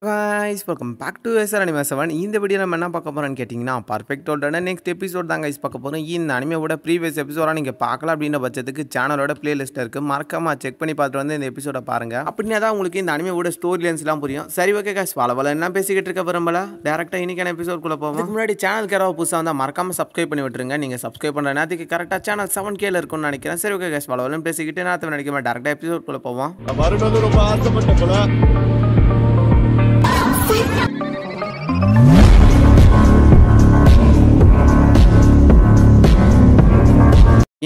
Guys welcome back to SR anime 7 இந்த video நம்ம என்ன பார்க்க போறோம்னு கேட்டிங்கன்னா பர்ஃபெக்ட்டோட நெக்ஸ்ட் எபிசோட் தான் गाइस பார்க்க போறோம். இந்த அனிமேவோட ப்ரீவியஸ் எபிசோட நீங்க பார்க்கல அப்படின பட்சத்துக்கு சேனலோட பிளேலிஸ்ட்ல இருக்கு. மறக்காம செக் பண்ணி பார்த்துட்டு வந்து இந்த எபிசோட பாருங்க. அப்படினா தான் உங்களுக்கு இந்த அனிமேவோட ஸ்டோரி லைன்ஸ்லாம் புரியும். சரி ஓகே गाइस வளவல என்ன பேசிக்கிட்டு இருக்க விரும்பல. டைரக்டா இன்னைக்கான எபிசோட் குள்ள போவோம். இதுக்கு முன்னாடி சேனலுக்கு யாராவது புதுசா வந்தா மறக்காம சப்ஸ்கிரைப் பண்ணி விட்டுருங்க. நீங்க சப்ஸ்கிரைப் பண்ற நேரத்துக்கு கரெக்ட்டா சேனல் 7K ல இருக்கும்னு நினைக்கிறேன். சரி ஓகே गाइस வளவல பேசிக்கிட்டு நான் நினைக்கிறேன் டைரக்டா எபிசோட் குள்ள போவோம். வருணது ரொம்ப ஆசைப்பட்ட போல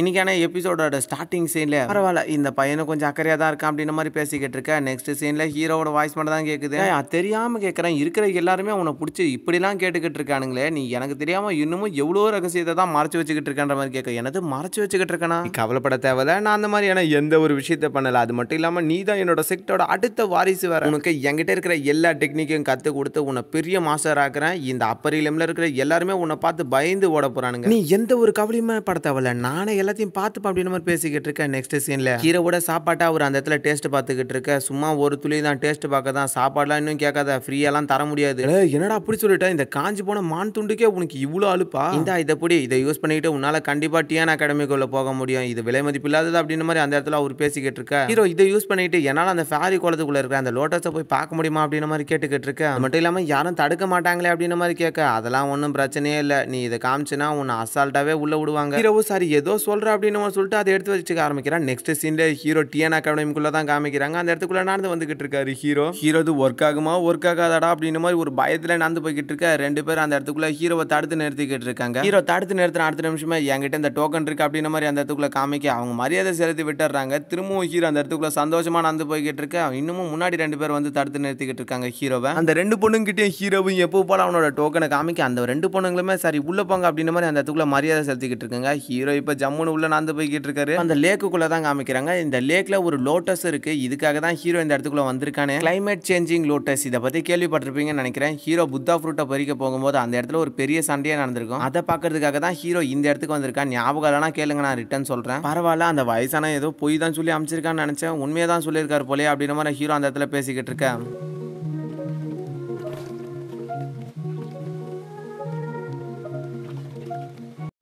இன்னைக்கான எபிசோடோட ஸ்டார்டிங் சீன்ல பரவாயில்ல இந்த பையனும் கொஞ்சம் அக்கறையா தான் இருக்கான் அப்படின்ற மாதிரி பேசிக்கிட்டு இருக்க. நெக்ஸ்ட் சீன்ல ஹீரோவோட வாய்ஸ் மட்டும் தான் கேக்குது. தெரியாம கேட்கறேன் இருக்கிற எல்லாருமே உன்னை பிடிச்சி இப்படிலாம் கேட்டுக்கிட்டு இருக்கானுங்களே, நீ எனக்கு தெரியாம இன்னமும் எவ்வளோ ரகசியத்தை தான் மறைச்சு வச்சுக்கிட்டு இருக்கன்ற மாதிரி கேட்க. எனது மறைச்சு வச்சுக்கிட்டு இருக்கேனா? கவலைப்பட தேவையில்ல, நான் அந்த மாதிரியான எந்த ஒரு விஷயத்த பண்ணல. அது மட்டும் இல்லாம நீ தான் என்னோட செக்டோட அடுத்த வாரிசு வேற. உனக்கு என்கிட்ட இருக்கிற எல்லா டெக்னிக்கையும் கத்து கொடுத்து உன்னை பெரிய மாஸ்டர் ஆக்குறேன். இந்த அப்பரிலம்ல இருக்கிற எல்லாருமே உன்னை பார்த்து பயந்து ஓட போறானுங்க. நீ எந்த ஒரு கவலையுமே பட தேவையில்ல, நானே எல்லாத்தையும் பார்த்து அப்படின்ற மாதிரி பேசிக்கிட்டு இருக்க. நெக்ஸ்ட் சீன்ல ஹீரோவோட சாப்பாட்டை அவர் அந்த இடத்துல டேஸ்ட் பார்த்துக்கிட்டு இருக்க. சும்மா ஒரு துளி தான் டேஸ்ட் பார்க்க தான், சாப்பாடுலாம் இன்னும் கேட்காத, ஃப்ரீயெல்லாம் தர முடியாது. என்னடா அப்படி சொல்லிட்டா, இந்த காஞ்சி போன மான் துண்டுக்கே உனக்கு இவ்வளோ அழுப்பா? இந்த இதை புடி, இதை யூஸ் பண்ணிட்டு உன்னால கண்டிப்பா டிஎன் அகாடமிக்குள்ள போக முடியும். இது விலை மதிப்பு இல்லாதது அப்படின்ற மாதிரி அந்த இடத்துல அவர் பேசிக்கிட்டு இருக்க. ஹீரோ இதை யூஸ் பண்ணிட்டு என்னால அந்த ஃபேரி குளத்துக்குள்ள இருக்கிற அந்த லோட்டஸை போய் பார்க்க முடியுமா அப்படின்ற மாதிரி கேட்டுக்கிட்டு இருக்க. அது மட்டும் இல்லாம யாரும் தடுக்க மாட்டாங்களே அப்படின்ற மாதிரி கேட்க. அதெல்லாம் ஒன்றும் பிரச்சனையே இல்லை, நீ இதை காமிச்சுனா உன்னை அசால்ட்டாவே உள்ள விடுவாங்க. ஹீரோவும் சாரி ஏதோ சொல்ற அப்படின்னு சொல்லிட்டு அதை எடுத்து வச்சுக்க ஆரம்பிக்கிறான். நெக்ஸ்ட் சீன்ல ஹீரோ டிஎன் அகாடமிக்குள்ள தான் காமிக்கிறாங்க. அந்த இடத்துக்குள்ள நடந்து வந்துகிட்டு இருக்காரு ஹீரோ. ஹீரோது ஒர்க் ஆகுமா ஒர்க் ஆகாதடா அப்படின்ற மாதிரி ஒரு பயத்துல நடந்து போய்கிட்டு இருக்க. ரெண்டு பேரும் அந்த இடத்துக்குள்ள ஹீரோவை தடுத்து நிறுத்திக்கிட்டு இருக்காங்க. ஹீரோ தடுத்து நிறுத்தின அடுத்த நிமிஷமே என்கிட்ட இந்த டோக்கன் இருக்கு அப்படின்ற மாதிரி அந்த இடத்துக்குள்ள காமிக்க அவங்க மரியாதை செலுத்தி விட்டுறாங்க. திரும்பவும் ஹீரோ அந்த இடத்துக்குள்ள சந்தோஷமா நடந்து போய்கிட்டு இருக்க. இன்னமும் முன்னாடி ரெண்டு பேர் வந்து தடுத்து நிறுத்திக்கிட்டு இருக்காங்க ஹீரோவை. அந்த ரெண்டு பொண்ணுங்கிட்டே ஹீரோவும் எப்போ போல அவனோட டோக்கனை காமிக்க அந்த ரெண்டு பொண்ணுங்களுமே சரி உள்ள போங்க அப்படின்ற மாதிரி அந்த இடத்துக்குள்ள மரியாதை செலுத்திக்கிட்டு இருக்காங்க. ஹீரோ இப்ப ஜம்முன்னு உள்ள நடந்து போய்கிட்டு இருக்காரு. அந்த லேக்குள்ள தான் காமிக்கிறாங்க. இந்த லேக்ல ஒரு லோட்டஸ் இருக்கு. இதுக்காக தான் ஹீரோ இந்த இடத்துக்குள்ள வந்திருக்கானே. கிளைமேட் சேஞ்சிங் லோட்டஸ், இதை பத்தி கேள்விப்பட்டிருப்பீங்கன்னு நினைக்கிறேன். ஹீரோ புத்தா ஃப்ரூட்டை பறிக்க போகும்போது அந்த இடத்துல ஒரு பெரிய சண்டையே நடந்திருக்கும். அதை பாக்குறதுக்காக தான் ஹீரோ இந்த இடத்துக்கு வந்திருக்கான். ஞாபகம் இல்லைனா கேளுங்க, நான் ரிட்டர்ன் சொல்றேன். பரவாயில்ல, அந்த வயசான ஏதோ பொய் தான் சொல்லி அமைச்சிருக்கான்னு நினைச்சேன். உண்மையை தான் சொல்லியிருக்காரு போலே அப்படின்ற மாதிரி ஹீரோ அந்த இடத்துல பேசிக்கிட்டு இருக்கேன்.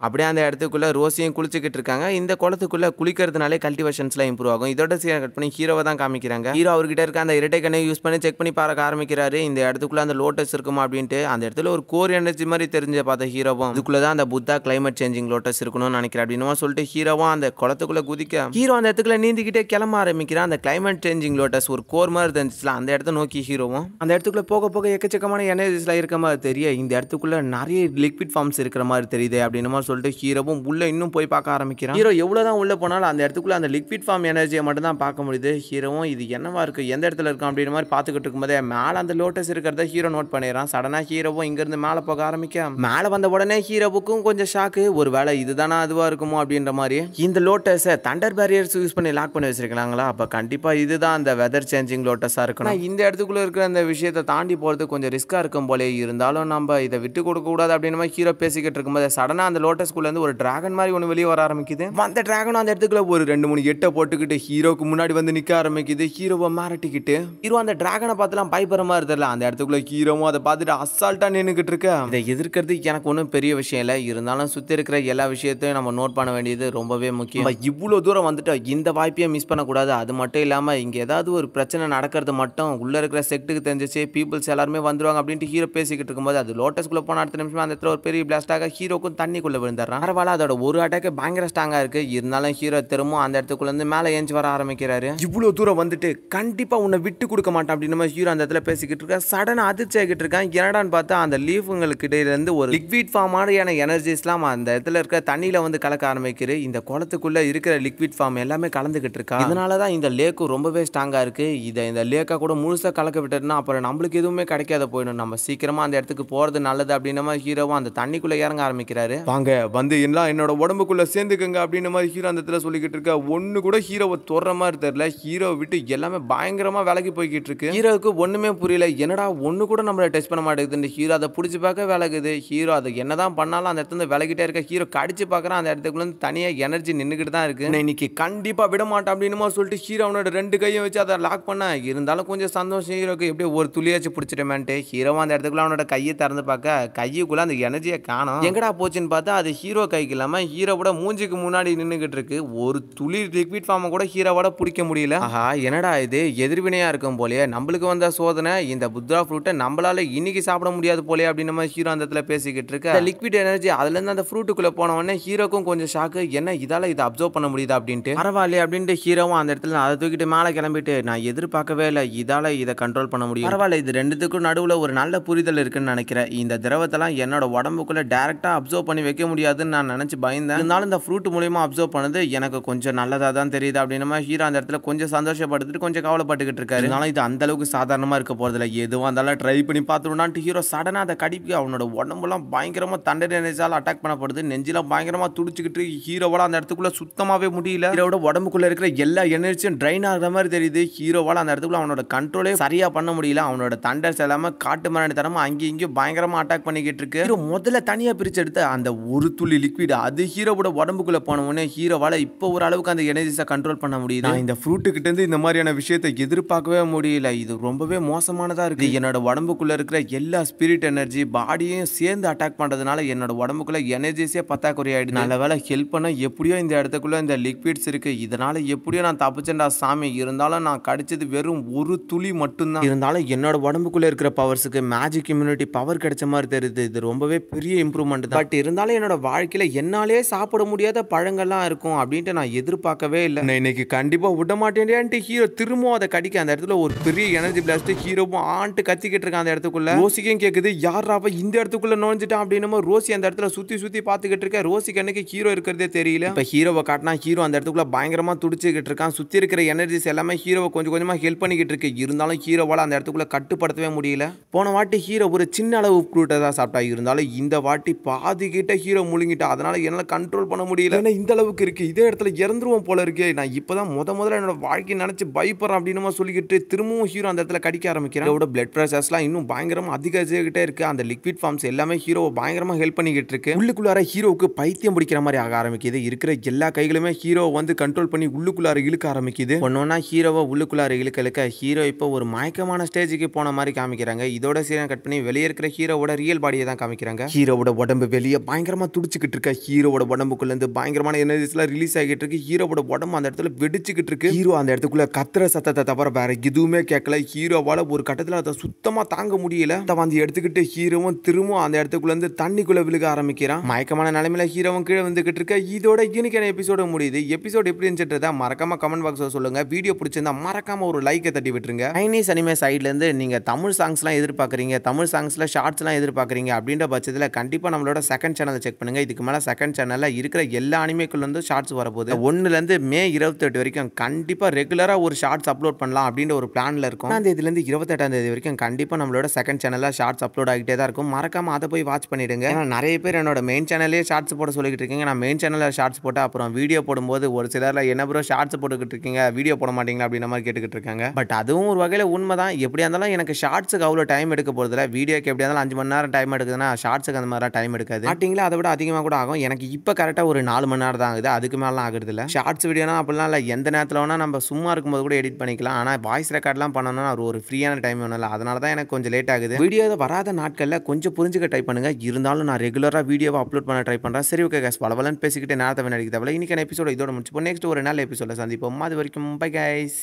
அப்படியே அந்த இடத்துக்குள்ள ரோசியும் குளிச்சுக்கிட்டு இருக்காங்க. இந்த குளத்துக்குள்ள குளிக்கிறதுனாலே கல்டிவேஷன்ஸ்லாம் இம்ப்ரூவ் ஆகும். இதோட சீன் கட் பண்ணி ஹீரோவை தான் காமிக்கிறாங்க. ஹீரோ அவர்கிட்ட இருக்க அந்த இரட்டை கண்ணை யூஸ் பண்ணி செக் பண்ணி பார்க்க ஆரம்பிக்கிறாரு. இந்த இடத்துக்குள்ள அந்த லோட்டஸ் இருக்குமா அப்படின்ட்டு. அந்த இடத்துல ஒரு கோர் எனர்ஜி மாதிரி தெரிஞ்ச பார்த்த ஹீரோவும் இதுக்குள்ள தான் அந்த புத்தா கிளைமேட் சேஞ்சிங் லோட்டஸ் இருக்கணும்னு நினைக்கிறேன் அப்படின்னு சொல்லிட்டு ஹீரோவும் அந்த குளத்துக்குள்ள குதிக்க ஹீரோ அந்த இடத்துக்குள்ள நீந்திக்கிட்டே கிளம்ப ஆரம்பிக்கிறான். அந்த கிளைமேட் சேஞ்சிங் லோட்டஸ் ஒரு கோர் மாதிரி தெரிஞ்சிச்சுல, அந்த இடத்த நோக்கி ஹீரோவும் அந்த இடத்துக்குள்ள போக போக எக்கச்சக்கமான எனர்ஜிஸ்லாம் இருக்க மாதிரி தெரிய. இந்த இடத்துக்குள்ள நிறைய லிக்விட் ஃபார்ம்ஸ் இருக்கிற மாதிரி தெரியுது அப்படின்னு சொல்லிட்டு ஹீரோவும் உள்ள இன்னும் போய் பார்க்க ஆரம்பிக்கிறான். ஹீரோ எவ்வளவுதான் உள்ள போனாலும் அந்த இடத்துக்குள்ள அந்த லிக்விட் ஃபார்ம் எனர்ஜியை மட்டும் தான் பார்க்க முடியுது. ஹீரோவும் இது என்னவா இருக்கு, எந்த இடத்துல இருக்கும் அப்படின்ற மாதிரி பார்த்துக்கிட்டு இருக்கும்போதே மேல அந்த லோட்டஸ் இருக்கிறத ஹீரோ நோட் பண்ணிடுறான். சடனா ஹீரோவும் இங்க இருந்து மேல போக ஆரம்பிக்க மேல வந்த உடனே ஹீரோவுக்கும் கொஞ்சம் ஷாக்கு. ஒருவேளை இதுதானா அதுவா இருக்குமோ அப்படின்ற மாதிரி. இந்த லோட்டஸை தண்டர் பேரியர்ஸ் யூஸ் பண்ணி லாக் பண்ணி வச்சிருக்காங்களா, அப்ப கண்டிப்பா இதுதான் அந்த வெதர் சேஞ்சிங் லோட்டஸா இருக்கணும். இந்த இடத்துக்குள்ள இருக்கிற அந்த விஷயத்தை தாண்டி போறது கொஞ்சம் ரிஸ்கா இருக்கும் போலே, இருந்தாலும் நம்ம இதை விட்டு கொடுக்க கூடாது அப்படின்னு மாதிரி ஹீரோ பேசிக்கிட்டு இருக்கும்போது சடனா அந்த லோட்டஸ்குள்ள ஒரு டிராகன் மாதிரி ஒன்று வெளியே வர ஆரம்பிக்குது. அந்த டிராகன் அந்த இடத்துக்குள்ள ஒரு 2-3 எட்டை போட்டுக்கிட்டு ஹீரோக்கு முன்னாடி வந்து நிக்க ஆரம்பிக்குது. ஹீரோவை மாரட்டிக்கிட்டு ஹீரோ அந்த டிராகனை பார்த்துலாம் பயப்படுற மாதிரி தெரியல. அந்த இடத்துக்குள்ள ஹீரோவும் அதை பார்த்துட்டு அசால்ட்டா நின்னுக்கிட்டு இருக்க. இதை எதிர்க்கிறது எனக்கு ஒன்றும் பெரிய விஷயம் இல்லை, இருந்தாலும் சுத்தி இருக்கிற எல்லா விஷயத்தையும் நம்ம நோட் பண்ண வேண்டியது ரொம்பவே முக்கியம். இவ்வளவு தூரம் வந்துட்டு இந்த வாய்ப்பையும் மிஸ் பண்ணக்கூடாது. அது மட்டும் இல்லாம இங்க ஏதாவது ஒரு பிரச்சனை நடக்கிறது மட்டும் உள்ள இருக்கிற செக்டுக்கு தெரிஞ்சிச்சு, பீப்புள்ஸ் எல்லாருமே வந்துருவாங்க அப்படின்ட்டு ஹீரோ பேசிக்கிட்டு இருக்கும்போது அது லோட்டஸ்குள்ள போன அடுத்த நிமிஷம் அந்த இடத்துல ஒரு பெரிய பிளாஸ்டாக ஹீரோக்கும் தண்ணிக்குள்ள விழுந்துடுறான். பரவாயில்ல, அதோட ஒரு அட்டாக்கு பயங்கர ஸ்ட்ராங்கா இருக்கு. இருந்தாலும் ஹீரோ திரும்பவும் அந்த இடத்துக்குள்ள இருந்து மேலே ஏஞ்சி வர ஆரம்பிக்கிறாரு. இவ்வளவு தூரம் வந்துட்டு கண்டிப்பா உன்னை விட்டு கொடுக்க மாட்டான் அப்படின்னு ஹீரோ அந்த இடத்துல பேசிக்கிட்டு இருக்க. சடனா அதிர்ச்சி ஆகிட்டு இருக்கான். என்னடான்னு பார்த்தா அந்த லீஃபுங்களுக்கு இடையில இருந்து ஒரு லிக்விட் ஃபார்ம் மாதிரியான எனர்ஜிஸ்லாம் அந்த இடத்துல இருக்க தண்ணியில வந்து கலக்க ஆரம்பிக்குது. இந்த குளத்துக்குள்ள இருக்கிற லிக்விட் ஃபார்ம் எல்லாமே கலந்துகிட்டு இருக்கா. இதனாலதான் இந்த லேக்கு ரொம்பவே ஸ்ட்ராங்கா இருக்கு. இந்த லேக்கா கூட முழுசா கலக்க விட்டுனா அப்புறம் நம்மளுக்கு எதுவுமே கிடைக்காத போயிடும். நம்ம சீக்கிரமா அந்த இடத்துக்கு போறது நல்லது அப்படின்னு ஹீரோவும் அந்த தண்ணிக்குள்ள இறங்க ஆரம்பிக்கிறாரு. வாங்க வந்து எல்லாம் என்னோட உடம்புக்குள்ள சேர்ந்துக்கங்க அப்படின்ற மாதிரி ஹீரோ அந்த இடத்துல சொல்லிக்கிட்டு இருக்க. ஒன்று கூட ஹீரோவை தொடுற மாதிரி தெரியல. ஹீரோவை விட்டு எல்லாமே பயங்கரமாக விலகி போய்கிட்டு இருக்கு. ஹீரோவுக்கு ஒன்றுமே புரியல. என்னடா ஒன்று கூட நம்மளை டச் பண்ண மாட்டேங்குது. ஹீரோ அதை பிடிச்சி பார்க்க விலகுது. ஹீரோ அதை என்னதான் பண்ணாலும் அந்த இடத்துல விலகிட்டே இருக்க. ஹீரோ கடிச்சு பார்க்குறான். அந்த இடத்துக்குள்ள தனியாக எனர்ஜி நின்றுக்கிட்டு தான் இருக்கு. இன்னைக்கு கண்டிப்பாக விட மாட்டேன் அப்படின்னு சொல்லிட்டு ஹீரோ அவனோட 2 கையும் வச்சு அதை லாக் பண்ண. இருந்தாலும் கொஞ்சம் சந்தோஷம் ஹீரோக்கு. எப்படியோ ஒரு துளியாச்சும் பிடிச்சிட்டேமேன்ட்டு ஹீரோவும் அந்த இடத்துக்குள்ள அவனோட கையை திறந்து பார்க்க கையுக்குள்ள அந்த எனர்ஜியை காணோம். எங்கடா போச்சுன்னு பார்த்தா அது ஹீரோ கைக்கு இல்லாம ஹீரோவோட மூஞ்சிக்கு முன்னாடி நின்றுகிட்டு இருக்கு. ஒரு துளி லிக்விட் ஃபார்மை கூட ஹீரோவோட பிடிக்க முடியல. ஆஹா, என்னடா இது எதிர்வினையா இருக்கும் போலயே. நம்மளுக்கு வந்த சோதனை இந்த புத்ரா ஃப்ரூட்டை நம்மளால இன்னைக்கு சாப்பிட முடியாது போலே அப்படின்னு நம்ம ஹீரோ அந்த இடத்துல பேசிக்கிட்டு இருக்கு. லிக்விட் எனர்ஜி அதுல இருந்து அந்த ஃப்ரூட்டுக்குள்ள போன உடனே ஹீரோக்கும் கொஞ்சம் ஷாக்கு. என்ன இதால இதை அப்சர்வ் பண்ண முடியுதா அப்படின்ட்டு. பரவாயில்ல அப்படின்ட்டு ஹீரோவும் அந்த இடத்துல அதை தூக்கிட்டு மேலே கிளம்பிட்டு நான் எதிர்பார்க்கவே இல்லை இதால இதை கண்ட்ரோல் பண்ண முடியும். பரவாயில்ல, இது ரெண்டுத்துக்கும் நடுவில் ஒரு நல்ல புரிதல் இருக்குன்னு நினைக்கிறேன். இந்த திரவத்தெல்லாம் என்னோட உடம்புக்குள்ள டைரக்டா அப்சர்வ் பண்ணி வைக்க முடியாதுன்னு நான் நினைச்சு பயந்தேன். இருந்தாலும் இந்த ஃப்ரூட் மூலியமா அப்சர்வ் பண்ணது எனக்கு கொஞ்சம் நல்லதா தான் தெரியுது அப்படின்னு ஹீரோ அந்த இடத்துல கொஞ்சம் சந்தோஷப்படுத்திட்டு கொஞ்சம் கவலைப்பட்டுக்கிட்டு இருக்காரு. இருந்தாலும் இது அந்த அளவுக்கு சாதாரணமா இருக்க போறதில்ல. எதுவும் இருந்தாலும் ட்ரை பண்ணி பார்த்துருனான்ட்டு ஹீரோ சடனா அதை கடிப்பி அவனோட உடம்புலாம் பயங்கரமா தண்டர் எனர்ஜியால அட்டாக் பண்ணப்படுது. நெஞ்சிலாம் பயங்கரமா துடிச்சுக்கிட்டு ஹீரோவால அந்த இடத்துக்குள்ள சுத்தமாவே முடியல. ஹீரோட உடம்புக்குள்ள இருக்கிற எல்லா எனர்ஜியும் ட்ரைன் ஆகிற மாதிரி தெரியுது. ஹீரோவால அந்த இடத்துக்குள்ள அவனோட கண்ட்ரோலே சரியா பண்ண முடியல. அவனோட தண்டர்ஸ் எல்லாமே காட்டு மரணி தரமா அங்கேயும் இங்கேயும் பயங்கரமா அட்டாக் பண்ணிக்கிட்டு இருக்கு. ஹீரோ முதல்ல தனியா பிரிச்சு எடுத்து அந்த ஒரு துளி லிக்விட் அது ஹீரோவோட உடம்புக்குள்ள போன உடனே ஹீரோவால இப்போ ஒரு அளவுக்கு அந்த எனர்ஜிஸை கண்ட்ரோல் பண்ண முடியுது. இந்த ஃப்ரூட்டு கிட்ட இருந்து இந்த மாதிரியான விஷயத்தை எதிர்பார்க்கவே முடியல. இது ரொம்பவே மோசமானதா இருக்கு. என்னோட உடம்புக்குள்ள இருக்கிற எல்லா ஸ்பிரிட் எனர்ஜி பாடியையும் சேர்ந்து அட்டாக் பண்றதுனால என்னோட உடம்புக்குள்ள எனர்ஜிஸே பத்தாக்குறை ஆயிடுச்சு. நல்ல வேலை ஹெல்ப் பண்ண எப்படியோ இந்த இடத்துக்குள்ள இந்த லிக்விட்ஸ் இருக்கு. இதனால எப்படியோ நான் தப்பிச்சேன்டா சாமி. இருந்தாலும் நான் கடிச்சது வெறும் ஒரு துளி மட்டும்தான். இருந்தாலும் என்னோட உடம்புக்குள்ள இருக்கிற பவர்ஸுக்கு மேஜிக் இம்யூனிட்டி பவர் கிடைச்ச மாதிரி தெரியுது. இது ரொம்பவே பெரிய இம்ப்ரூவ்மெண்ட் தான். பட் இருந்தாலும் என்னோட வாழ்க்கையில என்னாலே சாப்பிட முடியாத பழங்கள்லாம் இருக்கும் அப்படின்ட்டு நான் எதிர்பார்க்கவே இல்லை. நான் இன்னைக்கு கண்டிப்பா விட மாட்டேன்ட்டு ஹீரோ திரும்பவும் அதை கடிக்க அந்த இடத்துல ஒரு பெரிய எனர்ஜி பிளாஸ்ட் ஹீரோவும் ஆண்டு கத்திக்கிட்டு இருக்கான் அந்த இடத்துக்குள்ள. ரோசிக்கும் கேக்குது யாராப்ப இந்த இடத்துக்குள்ள நுழைஞ்சிட்டான் அப்படின்னு ரோசி அந்த இடத்துல சுத்தி சுத்தி பாத்துக்கிட்டு இருக்க. ரோசிக்கு அன்னைக்கு ஹீரோ இருக்கிறதே தெரியல. இப்ப ஹீரோவை காட்டினா ஹீரோ அந்த இடத்துக்குள்ள பயங்கரமா துடிச்சுக்கிட்டு இருக்கான். சுத்தி இருக்கிற எனர்ஜிஸ் எல்லாமே ஹீரோவை கொஞ்சம் கொஞ்சமா ஹெல்ப் பண்ணிக்கிட்டு இருக்கு. இருந்தாலும் ஹீரோவால அந்த இடத்துக்குள்ள கட்டுப்படுத்தவே முடியல. போன வாட்டி ஹீரோ ஒரு சின்ன அளவு ஃப்ரூட்டை தான் சாப்பிட்டா. இருந்தாலும் இந்த வாட்டி பாதி கிட்ட ஹீரோ முழுங்கிட்டா. அதனால என்னால கண்ட்ரோல் பண்ண முடியல. ஏன்னா இந்த அளவுக்கு இருக்கு. இதே இடத்துல இறந்துருவோம் போல இருக்கு. நான் இப்பதான் முதல்ல என்னோட வாழ்க்கையை நினைச்சு பயப்படுறேன் அப்படின்னு சொல்லிக்கிட்டு திரும்பவும் ஹீரோ அந்த இடத்துல கடிக்க ஆரம்பிக்கிறேன். ஹீரோட பிளட் பிரஷர்ஸ்லாம் இன்னும் பயங்கரமா அதிகரிச்சுக்கிட்டே இருக்கு. அந்த லிக்விட் ஃபார்ம்ஸ் எல்லாமே ஹீரோவை பயங்கரமா ஹெல்ப் பண்ணிக்கிட்டு இருக்கு. உள்ளுக்குள்ளார ஹீரோவுக்கு பைத்தியம் பிடிக்கிற மாதிரி ஆக ஆரம்பிக்குது. இருக்கிற எல்லா கைகளுமே ஹீரோவை வந்து கண்ட்ரோல் பண்ணி உள்ளுக்குள்ளார இழுக்க ஆரம்பிக்குது. ஒன்னொன்னா ஹீரோவை உள்ளுக்குள்ளார இழுக்க ஹீரோ இப்போ ஒரு மயக்கமான ஸ்டேஜுக்கு போன மாதிரி காமிக்கிறாங்க. இதோட சீனை கட் பண்ணி வெளியே இருக்கிற ஹீரோவோட ரியல் பாடியை தான் காமிக்கிறாங்க. ஹீரோவோட உடம்பு வெளியே பயங்கரமா துடிச்சுக்கிட்டு இருக்க. ஹீரோவோட உடம்புக்குள்ள இருந்து பயங்கரமான எனர்ஜிஸ்லாம் ரிலீஸ் ஆகிட்டு இருக்கு. ஹீரோவோட உடம்பு அந்த இடத்துல வெடிச்சுக்கிட்டு இருக்கு. ஹீரோ அந்த இடத்துக்குள்ள கத்துற சத்தத்தை தவிர வேற எதுவுமே கேட்கல. ஹீரோவால ஒரு கட்டத்துல அதை சுத்தமா தாங்க முடியல. வந்து எடுத்துக்கிட்டு ஹீரோவும் திரும்பவும் அந்த இடத்துக்குள்ள இருந்து தண்ணிக்குள்ள விழுக ஆரம்பிக்கிறான். மயக்கமான நிலைமையில ஹீரோவும் கீழே வந்துகிட்டு இருக்க. இதோட இன்னைக்கான எபிசோட முடியுது. எபிசோட் எப்படி இருந்துச்சுன்றத மறக்காம கமெண்ட் பாக்ஸ்ல சொல்லுங்க. வீடியோ பிடிச்சிருந்தா மறக்காம ஒரு லைக்கை தட்டி விட்டுருங்க. சைனீஸ் அனிமே சைட்ல இருந்து நீங்க தமிழ் சாங்ஸ்லாம் எதிர்பார்க்குறீங்க, தமிழ் சாங்ஸ்ல ஷார்ட்ஸ்லாம் எதிர்பார்க்குறீங்க அப்படின்ற பட்சத்தில் கண்டிப்பா நம்மளோட செகண்ட் சேனலை செக் பண்ணுங்க. இதுக்கு மேல செகண்ட் சேனல்ல இருக்கிற எல்லா அனிமேக்குள்ள இருந்து ஷார்ட்ஸ் வரப்போகுது. 1 இருந்து மே 28 வரைக்கும் கண்டிப்பா ரெகுலரா ஒரு ஷார்ட்ஸ் அப்லோட் பண்ணலாம் அப்படின்ற ஒரு பிளான்ல இருக்கும். 1 தேதியில இருந்து 28 தேதி வரைக்கும் கண்டிப்பா நம்மளோட செகண்ட் சேனல்ல ஷார்ட்ஸ் அப்லோட் ஆகிட்டே தான் இருக்கும். மறக்காம அதை போய் வாட்ச் பண்ணிடுங்க. ஏன்னா நிறைய பேர் என்னோட மெயின் சேனல்லே ஷார்ட்ஸ் போட சொல்லிட்டு இருக்கீங்க. நான் மெயின் சேனல்ல ஷார்ட்ஸ் போட்டு அப்புறம் வீடியோ போடும்போது ஒரு சிலர்ல என்ன ப்ரோ ஷார்ட்ஸ் போட்டுக்கிட்டு இருக்கீங்க, வீடியோ போட மாட்டீங்களா அப்படின்ற மாதிரி கேட்டுக்கிட்டு இருக்காங்க. பட் அதுவும் ஒரு வகையில் உண்மைதான். எப்படியா இருந்தாலும் எனக்கு ஷார்ட்ஸுக்கு அவ்வளோ டைம் எடுக்க போகிறதில்ல. வீடியோக்கு எப்படியா இருந்தாலும் 5 மணி நேரம் டைம் எடுக்குதுன்னா ஷார்ட்ஸுக்கு அந்த மாதிரி டைம் எடுக்காது. ஸ்டார்டிங்கில் அதை விட அதிகமாக கூட ஆகும். எனக்கு இப்போ கரெக்டாக ஒரு 4 மணி நேரம் தான் ஆகுது. அதுக்கு மேலாம் ஆகுறது இல்லை. ஷார்ட்ஸ் வீடியோனா அப்படிலாம் இல்லை. எந்த நேரத்தில் வேணால் நம்ம சும்மா இருக்கும்போது கூட எடிட் பண்ணிக்கலாம். ஆனால் வாய்ஸ் ரெக்கார்ட்லாம் பண்ணணும்னா ஒரு ஃப்ரீயான டைம் வேணும் இல்லை. அதனால தான் எனக்கு கொஞ்சம் லேட் ஆகுது. வீடியோ வராத நாட்களில் கொஞ்சம் புரிஞ்சுக்க ட்ரை பண்ணுங்க. இருந்தாலும் நான் ரெகுலராக வீடியோவை அப்லோட் பண்ண ட்ரை பண்ணுறேன். சரி ஓகே கைஸ், பலவலன்னு பேசிக்கிட்டு நேரத்தை வேணும். இதோட இன்னைக்கான எபிசோட இதோட முடிச்சுப்போம். நெக்ஸ்ட் ஒரு நல்ல எபிசோட சந்திப்போம். அது வரைக்கும் பை கைஸ்.